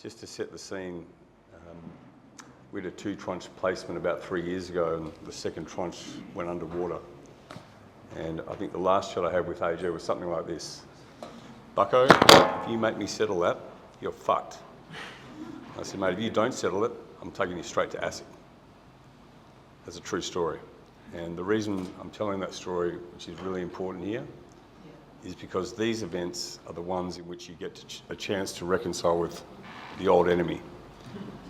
just to set the scene, we had a 2-tranche placement about 3 years ago, and the second tranche went underwater. And I think the last shot I had with AJ was something like this. Bucko, if you make me settle that, you're fucked. I said, mate, if you don't settle it, I'm taking you straight to ASX. That's a true story. And the reason I'm telling that story, which is really important here, is because these events are the ones in which you get a chance to reconcile with the old enemy.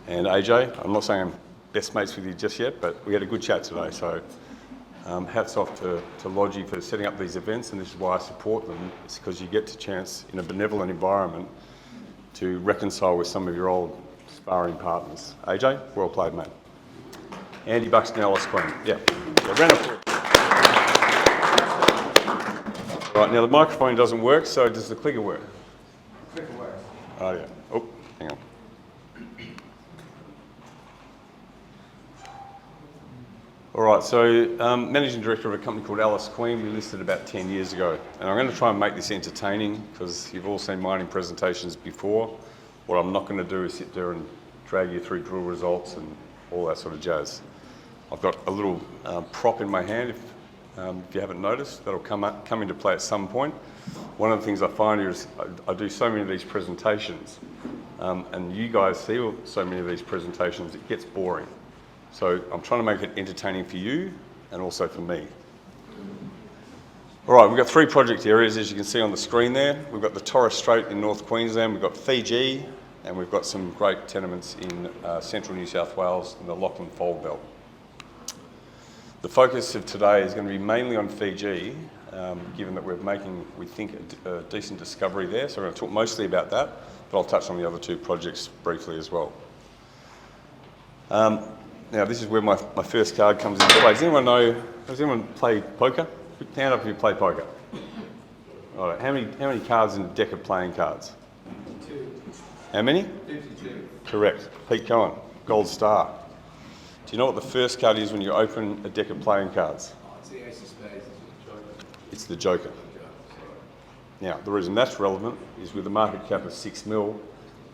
And AJ, I'm not saying I'm best mates with you just yet, but we had a good chat today. So hats off to Logie for setting up these events, and this is why I support them. It's because you get the chance in a benevolent environment to reconcile with some of your old sparring partners. AJ, well played, mate. Andy Buxton, Alice Queen. Yeah, round of applause. Right, now the microphone doesn't work, so does the clicker work? The clicker works. Oh yeah. Oh, hang on. All right, so Managing Director of a company called Alice Queen, we listed about 10 years ago. And I'm going to try and make this entertaining because you've all seen mining presentations before. What I'm not going to do is sit there and drag you through drill results and all that sort of jazz. I've got a little prop in my hand, if you haven't noticed, that'll come into play at some point. One of the things I find here is I do so many of these presentations, and you guys see so many of these presentations, it gets boring. So I'm trying to make it entertaining for you and also for me. All right, we've got 3 project areas, as you can see on the screen there. We've got the Torres Strait in North Queensland, we've got Fiji, and we've got some great tenements in central New South Wales in the Lachlan Fold Belt. The focus of today is going to be mainly on Fiji, given that we're making, we think, a decent discovery there. So we're going to talk mostly about that, but I'll touch on the other 2 projects briefly as well. Now this is where my first card comes into play. Does anyone play poker? Put your hand up if you play poker. All right, how many cards in a deck of playing cards? 2. How many? 52. Correct. Pete Cohen, gold star. Do you know what the first card is when you open a deck of playing cards? Oh, it's the ace of spades, It's the Joker. Now, the reason that's relevant is with a market cap of 6 mil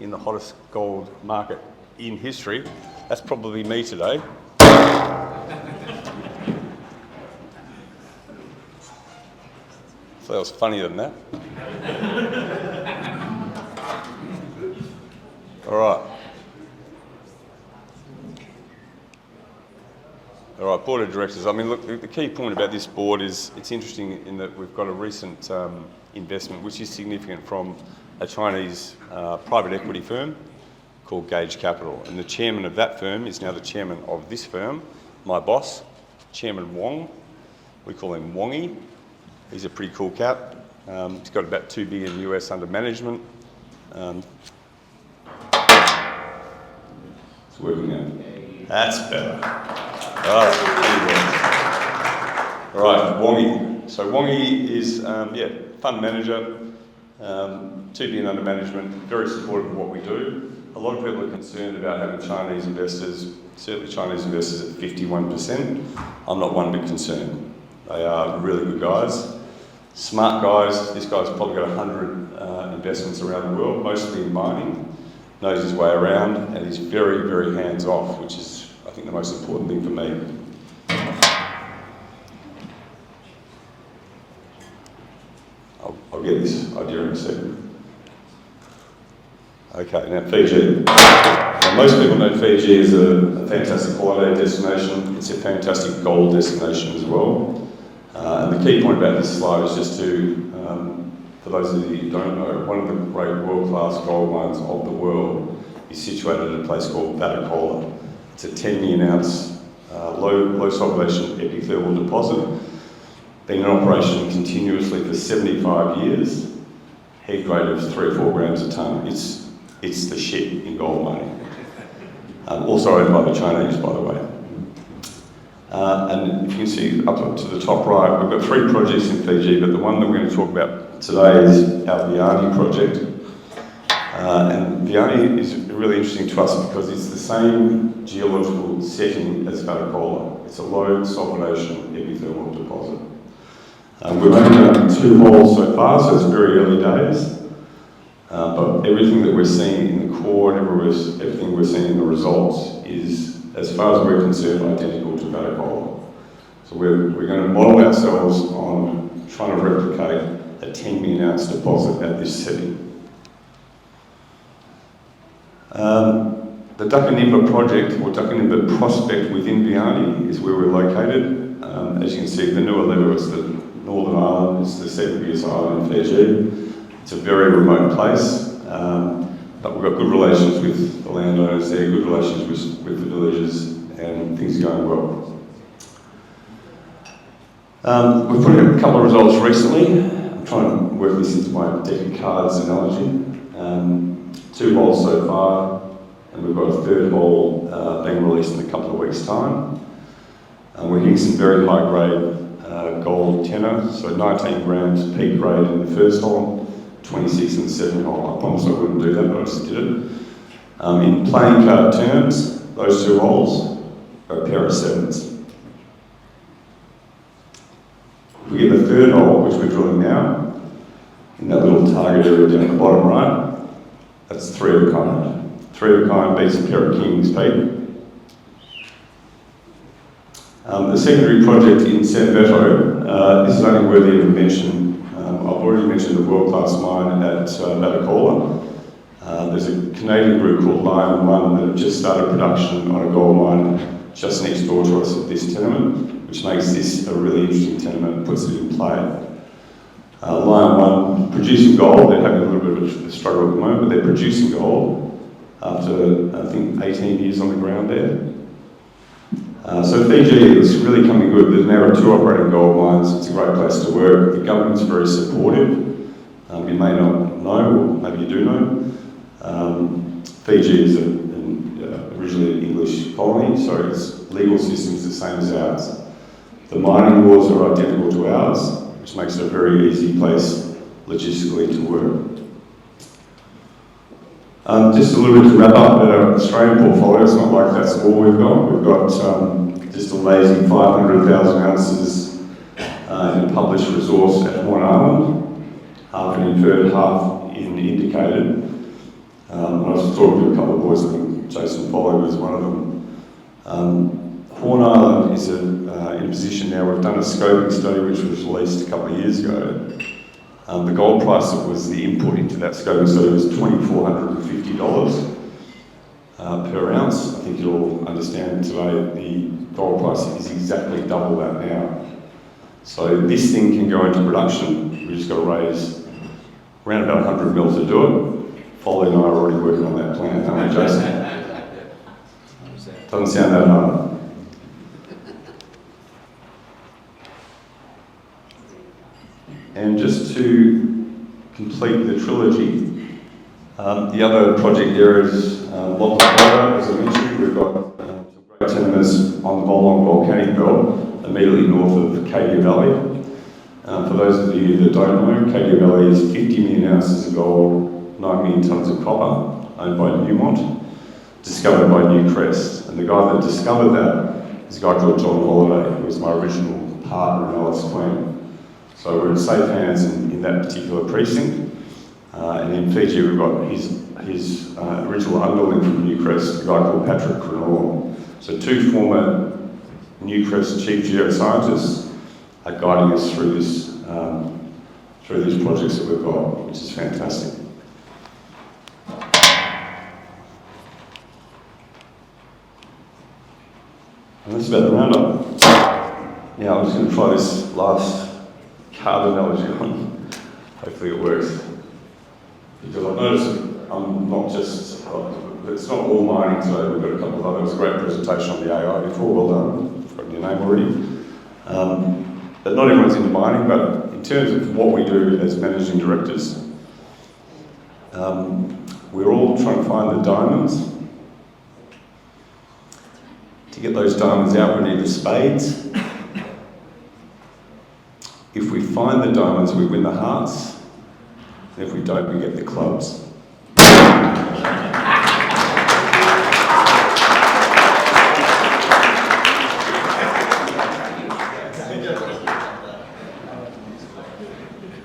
in the hottest gold market in history, that's probably me today. So that was funnier than that. All right. All right, board of directors. I mean, look, the key point about this board is it's interesting in that we've got a recent investment, which is significant, from a Chinese private equity firm called Gauge Capital. And the chairman of that firm is now the chairman of this firm, my boss, Chairman Wong. We call him Wongy. He's a pretty cool cat. He's got about $2 billion US under management. It's working now. That's better. All right, Wongy. So Wongy is, fund manager, $2 billion under management, very supportive of what we do. A lot of people are concerned about having Chinese investors, certainly Chinese investors at 51%. I'm not one bit concerned. They are really good guys, smart guys. This guy's probably got 100 investments around the world, mostly in mining, knows his way around, and he's very, very hands-off, which is, I think, the most important thing for me. I'll get this idea in a second. Okay, now Fiji. Now, most people know Fiji is a fantastic holiday destination. It's a fantastic gold destination as well. And the key point about this slide is just to, for those of you who don't know, one of the great world-class gold mines of the world is situated at a place called Vatukoula. It's a 10 million ounce, low sulphidation epithermal deposit, been in operation continuously for 75 years, head grade of 3 or 4 grams a tonne. It's the shit in gold mining. Also owned by the Chinese, by the way. And if you can see up to the top right, we've got 3 projects in Fiji, but the one that we're going to talk about today is our Viani project. And Viani is really interesting to us because it's the same geological setting as Vatukoula. It's a low sulphidation epithermal deposit. We've only done 2 holes so far, so it's very early days. But everything that we're seeing in the core and everything we're seeing in the results is, as far as we're concerned, identical to Vaticola. So we're going to model ourselves on trying to replicate a 10 million ounce deposit at this setting. The Duckanimba project, or Duckanimba prospect within Vianney, is where we're located. As you can see, the Nualua is the northern island, it's the second biggest island in Fiji. It's a very remote place, but we've got good relations with the landowners there, good relations with the villagers, and things are going well. We've put in a couple of results recently. I'm trying to work this into my deck of cards analogy. 2 holes so far, and we've got a 3rd hole being released in a couple of weeks' time. We're hitting some very high grade gold tenor, so 19 grams peak grade in the 1st hole, 26 in the 2nd hole. I promised I wouldn't do that, but I just did it. In playing card terms, those 2 holes are a pair of 7s. If we get the 3rd hole, which we're drilling now, in that little target area down the bottom right, that's 3 of a kind. 3 of a kind beats a pair of kings, Pete. The secondary project in San Beto, this is only worthy of mention. I've already mentioned the world-class mine at Vaticola. There's a Canadian group called Lion One that have just started production on a gold mine just next door to us at this tenement, which makes this a really interesting tenement and puts it in play. Lion One producing gold, they're having a little bit of a struggle at the moment, but they're producing gold after, I think, 18 years on the ground there. So Fiji is really coming good. There's now 2 operating gold mines. It's a great place to work. The government's very supportive. You may not know, or maybe you do know. Fiji is originally an English colony, so its legal system is the same as ours. The mining laws are identical to ours, which makes it a very easy place logistically to work. Just a little bit to wrap up our Australian portfolio. It's not like that's all we've got. We've got just a lazy 500,000 ounces in a published resource at Horn Island, half in inferred, half in indicated. I was talking to a couple of boys, I think Jason Follow was one of them. Horn Island is in a position now, we've done a scoping study which was released a couple of years ago. The gold price that was the input into that scoping study was $2,450 per ounce. I think you'll understand today the gold price is exactly double that now. So this thing can go into production. We just got to raise around about 100 mil to do it. Foley and I are already working on that plan, aren't we, Jason? Doesn't sound that hard. And just to complete the trilogy, the other project areas, Lockwood, as I mentioned, we've got some great tenements on the Volong volcanic belt, immediately north of Cadia Valley. For those of you that don't know, Cadia Valley is 50 million ounces of gold, 9 million tonnes of copper, owned by Newmont, discovered by Newcrest. And the guy that discovered that is a guy called John Holiday, who was my original partner in Alice Queen. So we're in safe hands in that particular precinct. And in Fiji, we've got his original underling from Newcrest, a guy called Patrick Crenor. So 2 former Newcrest chief geoscientists are guiding us through these projects that we've got, which is fantastic. And that's about the roundup. Now I'm just going to try this last card analogy on. Hopefully it works. Because I've noticed I'm not just, it's not all mining today, we've got a couple of others. It was a great presentation on the AI before, well done, I've got your name already. But not everyone's into mining, but in terms of what we do as managing directors, we're all trying to find the diamonds. To get those diamonds out, we need the spades. If we find the diamonds, we win the hearts. And if we don't, we get the clubs.